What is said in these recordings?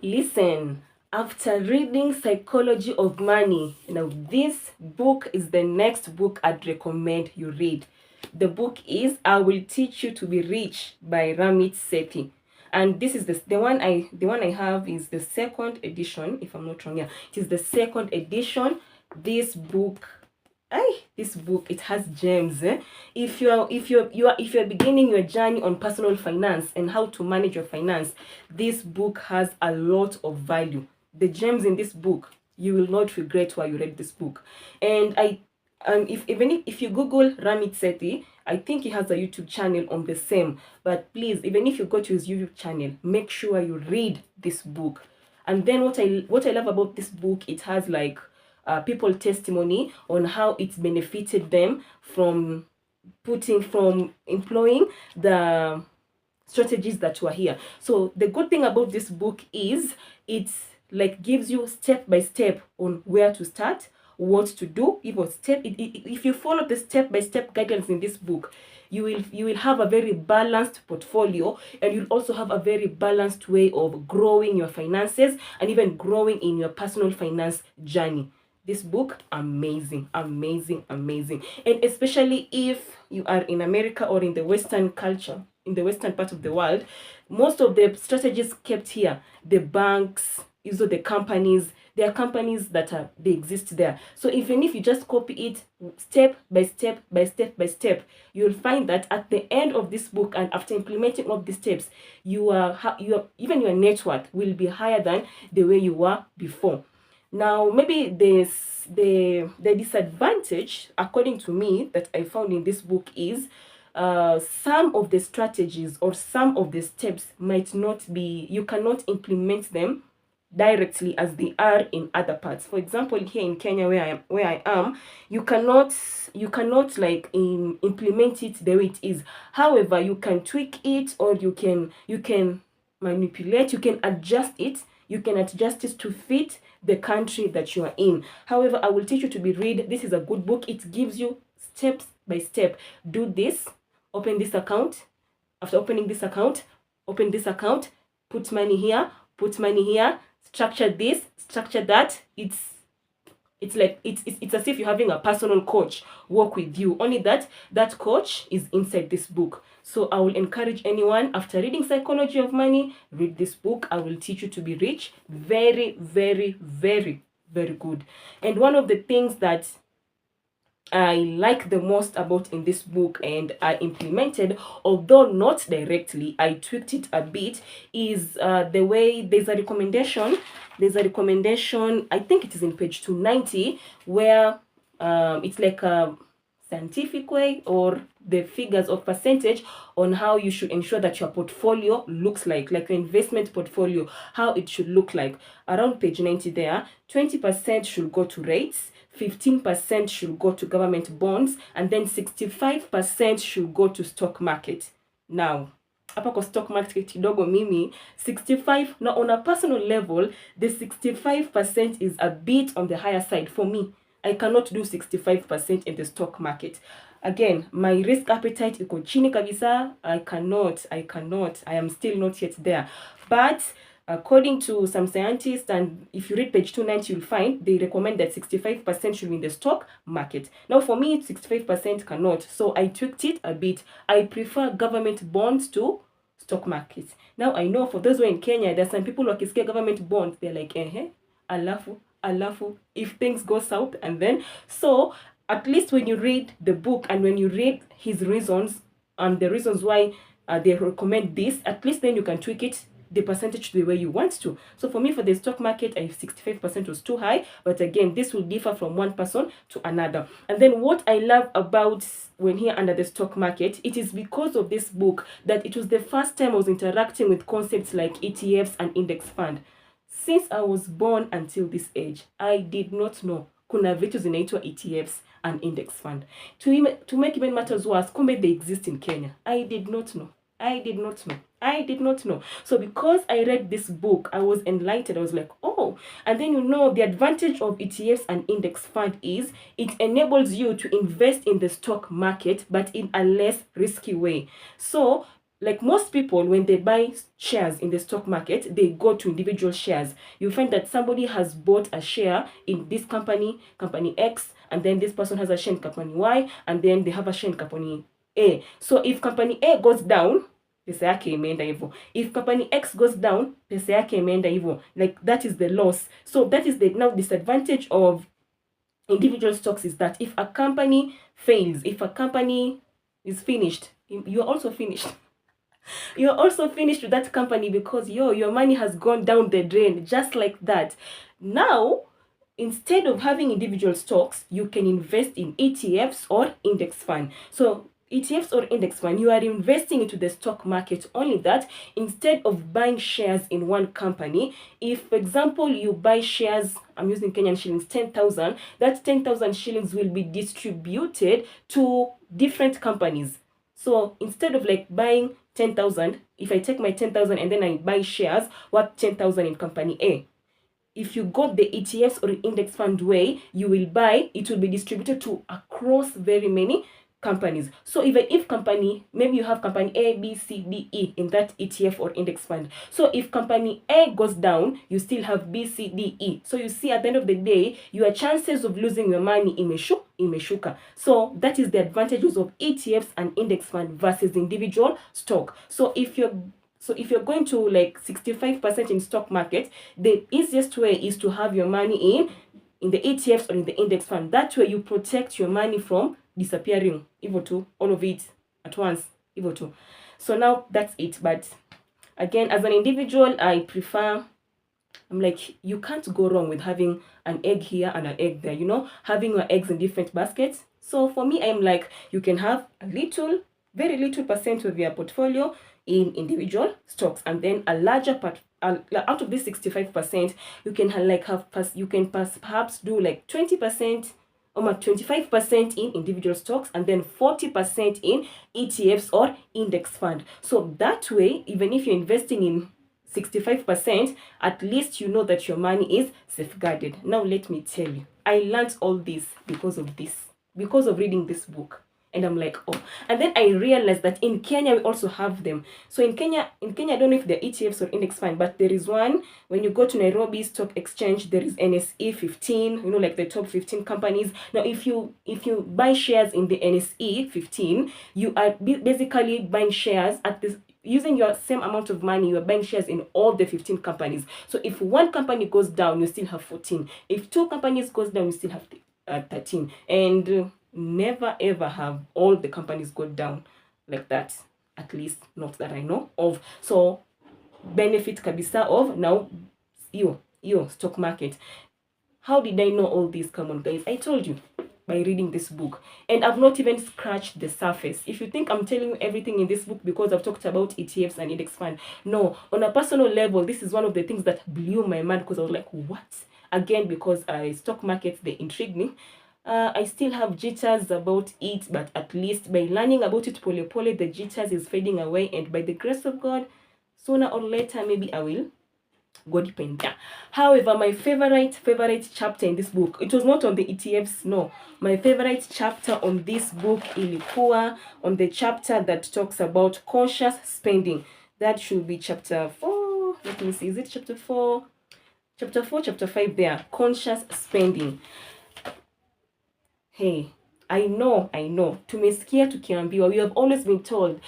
Listen, after reading Psychology of Money, now this book is the next book I'd recommend you read. The book is I Will Teach You to Be Rich by Ramit Sethi. And this is the one I have is the second edition, if I'm not wrong. Yeah, it is the second edition. This book it has gems. If you're beginning your journey on personal finance and how to manage your finance, this book has a lot of value. The gems in this book, you will not regret why you read this book. And if you Google Ramit Sethi, I think he has a YouTube channel on the same. But please, even if you go to his YouTube channel, make sure you read this book. And then what I love about this book, it has like people testimony on how it's benefited them from employing the strategies that were here. So the good thing about this book is it's like gives you step by step on where to start, what to do. If you follow the step by step guidance in this book, you will have a very balanced portfolio, and you'll also have a very balanced way of growing your finances and even growing in your personal finance journey. This book, amazing. And especially if you are in America or in the Western culture, in the Western part of the world, most of the strategies kept here, the banks, also the companies, there are companies that they exist there. So even if you just copy it step by step, you'll find that at the end of this book and after implementing all these steps, even your net worth will be higher than the way you were before. Now, maybe the disadvantage, according to me, that I found in this book is some of the strategies or some of the steps you cannot implement them directly as they are in other parts. For example, here in Kenya, where I am, you cannot like implement it the way it is. However, you can tweak it, or you can manipulate, you can adjust it. You can adjust it to fit the country that you are in. However, I will teach you to be read. This is a good book. It gives you steps by step. Do this, open this account. After opening this account, open this account, put money here, structure this, structure that. It's as if you're having a personal coach work with you, only that coach is inside this book. So I will encourage anyone, after reading Psychology of Money, read this book. I Will Teach You to Be Rich. Very good. And one of the things that I like the most about in this book, and I implemented, although not directly, I tweaked it a bit, is the way there's a recommendation, I think it is in page 290, where it's like a scientific way, or the figures of percentage on how you should ensure that your portfolio looks like your investment portfolio, how it should look like. Around page 90 there, 20% should go to rates, 15% should go to government bonds, and then 65% should go to stock market. Now, hapa kwa stock market kidogo mimi 65, now on a personal level, the 65% is a bit on the higher side for me. I cannot do 65% in the stock market. Again, my risk appetite iko chini kabisa. I cannot. I am still not yet there. But according to some scientists, and if you read page 290, you'll find they recommend that 65% should be in the stock market. Now, for me, 65% cannot. So I tweaked it a bit. I prefer government bonds to stock market. Now, I know for those who are in Kenya, there's some people who are scared government bonds. They're like, alafu, if things go south. And then, so at least when you read the book and when you read his reasons and the reasons why they recommend this, at least then you can tweak it, the percentage to the way you want to. So for me, for the stock market, 65% was too high. But again, this will differ from one person to another. And then what I love about when here under the stock market, it is because of this book that it was the first time I was interacting with concepts like ETFs and index fund. Since I was born until this age, I did not know kuna vitu zinaitwa ETFs and index fund. To make even matters worse, kumbe they exist in Kenya. I did not know. So because I read this book, I was enlightened. I was like, oh. And then the advantage of ETFs and index fund is it enables you to invest in the stock market, but in a less risky way. So like most people, when they buy shares in the stock market, they go to individual shares. You find that somebody has bought a share in this company, company X, and then this person has a share in company Y, and then they have a share in company A. So if company A goes down, pesa yake imeenda hivyo. If company X goes down, pesa yake imeenda hivyo. Like, that is the loss. So that is the now disadvantage of individual stocks, is that if a company fails, if a company is finished, you're also finished. You're also finished with that company, because your money has gone down the drain just like that. Now, instead of having individual stocks, you can invest in ETFs or index fund. So ETFs or index fund, you are investing into the stock market. Only that, instead of buying shares in one company, if, for example, you buy shares, I'm using Kenyan shillings, 10,000, that 10,000 shillings will be distributed to different companies. So instead of like buying 10,000, if I take my 10,000 and then I buy shares worth 10,000 in company A, if you got the ETFs or index fund way, you will buy, it will be distributed to across very many companies. So even if company, maybe you have company A, B, C, D, E in that ETF or index fund. So if company A goes down, you still have B, C, D, E. So you see, at the end of the day, your chances of losing your money imeshuka. So that is the advantages of ETFs and index fund versus individual stock. So if you're going to like 65% in stock market, the easiest way is to have your money in the ETFs or in the index fund. That way you protect your money from disappearing, all of it at once, So now that's it. But again, as an individual, I'm like, you can't go wrong with having an egg here and an egg there, having your eggs in different baskets. So for me, I'm like, you can have a little, very little percent of your portfolio in individual stocks, and then a larger part, out of this 65%, you can perhaps do like 20% or 25% in individual stocks, and then 40% in ETFs or index fund. So that way, even if you're investing in 65%, at least you know that your money is safeguarded. Now let me tell you, I learned all this because of reading this book. And I'm like, oh. And then I realized that in Kenya, we also have them. So in Kenya, I don't know if they're ETFs or index fund, but there is one. When you go to Nairobi Stock Exchange, there is NSE 15, like the top 15 companies. Now, if you buy shares in the NSE 15, you are basically buying shares at this, using your same amount of money, you are buying shares in all the 15 companies. So if one company goes down, you still have 14. If two companies goes down, you still have 13. And never ever have all the companies go down like that, at least not that I know of. So benefit kabisa of now your stock market. How did I know all this? Come on, guys, I told you, by reading this book. And I've not even scratched the surface. If you think I'm telling you everything in this book because I've talked about ETFs and index fund, no. On a personal level, this is one of the things that blew my mind, because I was like, what? Again, because stock markets, they intrigue me. I still have jitters about it, but at least by learning about it pole, the jitters is fading away, and by the grace of God, sooner or later, maybe I will go deep in there. However, my favorite chapter in this book, it was not on the ETFs, no. My favorite chapter on this book ilikuwa on the chapter that talks about conscious spending. That should be chapter 4. Let me see, is it chapter 4? Chapter 4, chapter 5 there, conscious spending. Hey, I know, tumesikia tukiambiwa, we have always been told,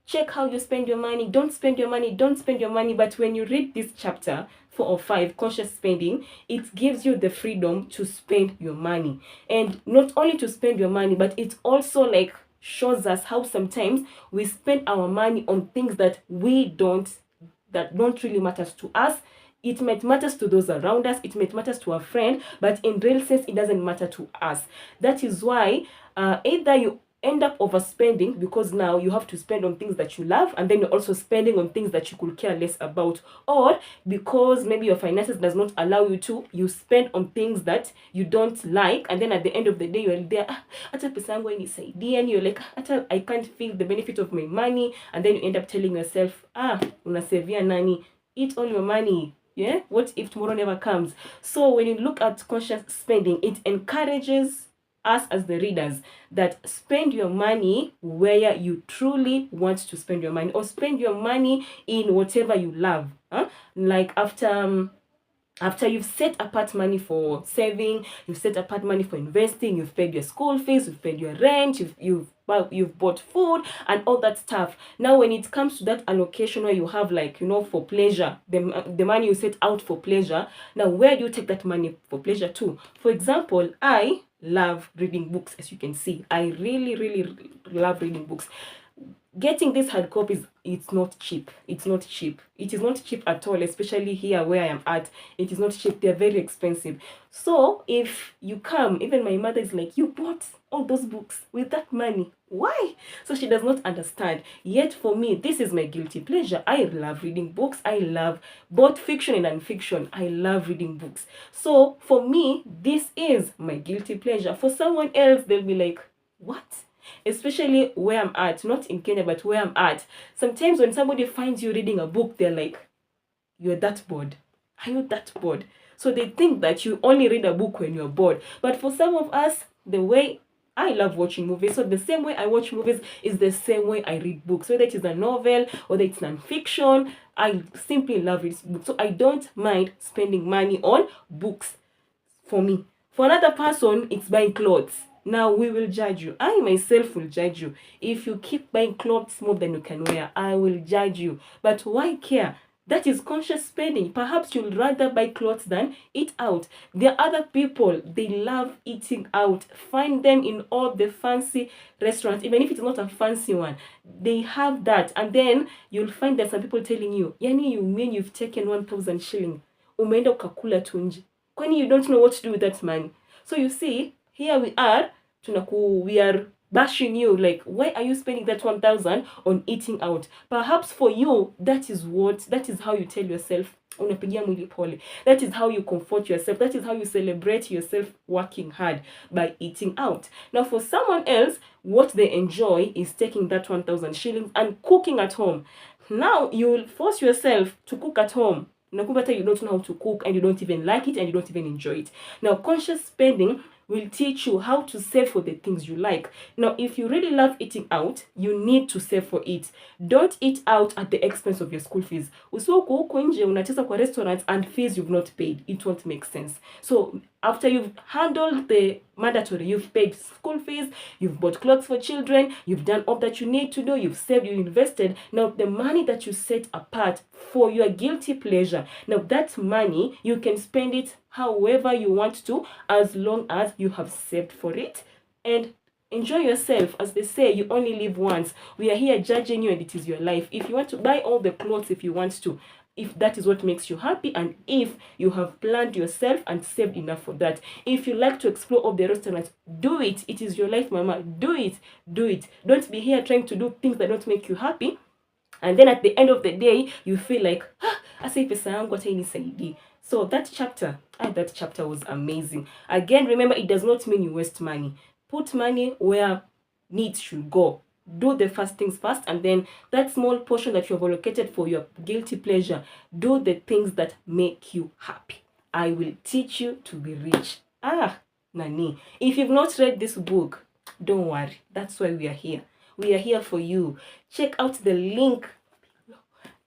check how you spend your money, don't spend your money, but when you read this chapter 4 or 5, conscious spending, it gives you the freedom to spend your money. And not only to spend your money, but it also like shows us how sometimes we spend our money on things that don't really matter to us. It might matter to those around us, it might matter to a friend, but in real sense, it doesn't matter to us. That is why either you end up overspending, because now you have to spend on things that you love, and then you're also spending on things that you could care less about, or because maybe your finances does not allow you to, you spend on things that you don't like, and then at the end of the day, you're there, hata pesa yangu hainisaidii, and you're like, hata I can't feel the benefit of my money, and then you end up telling yourself, unasevia nani, eat all your money. Yeah, what if tomorrow never comes? So when you look at conscious spending, it encourages us as the readers that spend your money where you truly want to spend your money, or spend your money in whatever you love. Like after you've set apart money for saving, you've set apart money for investing, you've paid your school fees, you've paid your rent, you've bought food and all that stuff. Now when it comes to that allocation where you have, like, for pleasure, the money you set out for pleasure, now where do you take that money for pleasure to? For example, I love reading books. As you can see, I really, really love reading books. Getting these hard copies, it's not cheap. It's not cheap. It is not cheap at all, especially here where I am at. It is not cheap. They're very expensive. So if you come, even my mother is like, you bought all those books with that money. Why? So she does not understand. Yet for me, this is my guilty pleasure. I love reading books. I love both fiction and non-fiction. I love reading books. So for me, this is my guilty pleasure. For someone else, they'll be like, what? Especially where I'm at, not in Kenya, but where I'm at. Sometimes when somebody finds you reading a book, they're like, you're that bored. Are you that bored? So they think that you only read a book when you're bored. But for some of us, the way I love watching movies, so the same way I watch movies is the same way I read books. Whether it is a novel, whether it's non-fiction, I simply love reading books. So I don't mind spending money on books for me. For another person, it's buying clothes. Now we will judge you. I myself will judge you. If you keep buying clothes more than you can wear, I will judge you. But why care? That is conscious spending. Perhaps you'll rather buy clothes than eat out. There are other people, they love eating out. Find them in all the fancy restaurants, even if it's not a fancy one. They have that. And then you'll find that some people telling you, yani, you mean you've taken 1,000 shilling. Umeenda ukakula tu nje. Kwani you don't know what to do with that money. So you see, here we are bashing you, like, why are you spending that 1,000 on eating out? Perhaps for you, that is how you tell yourself, unapigia mwili pole. That is how you comfort yourself. That is how you celebrate yourself working hard, by eating out. Now for someone else, what they enjoy is taking that 1,000 shillings and cooking at home. Now you will force yourself to cook at home. You don't know how to cook, and you don't even like it, and you don't even enjoy it. Now conscious spending will teach you how to save for the things you like. Now, if you really love eating out, you need to save for it. Don't eat out at the expense of your school fees. Usioko huko nje unacheza kwa restaurants and fees you've not paid. It won't make sense. So after you've handled the mandatory, you've paid school fees, you've bought clothes for children, you've done all that you need to do, you've saved, you invested. Now the money that you set apart for your guilty pleasure, now that money, you can spend it however you want to, as long as you have saved for it. And enjoy yourself. As they say, you only live once. We are here judging you, and it is your life. If you want to buy all the clothes, if you want to, if that is what makes you happy, and if you have planned yourself and saved enough for that. If you like to explore all the restaurants, do it. It is your life, mama. Do it. Do it. Don't be here trying to do things that don't make you happy, and then at the end of the day you feel like, asa pesa yangu hata inisaidii. So that chapter was amazing. Again, remember, it does not mean you waste money. Put money where needs should go. Do the first things first, and then that small portion that you have allocated for your guilty pleasure, do the things that make you happy. I will teach you to be rich. Nani. If you've not read this book, don't worry. That's why we are here. We are here for you. Check out the link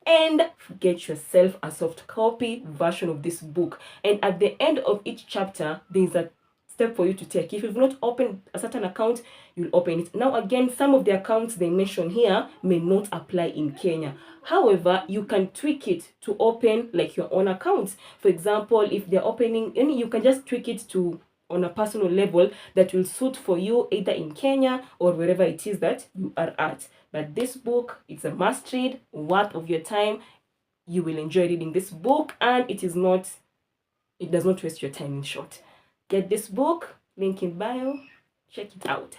and get yourself a soft copy version of this book. And at the end of each chapter, there's a step for you to take. If you've not opened a certain account, you'll open it. Now again, some of the accounts they mention here may not apply in Kenya. However, you can tweak it to open like your own accounts. For example, if they're opening any, you can just tweak it to on a personal level that will suit for you, either in Kenya or wherever it is that you are at. But this book, it's a must read, worth of your time. You will enjoy reading this book, and it does not waste your time. In short, get this book, link in bio, check it out.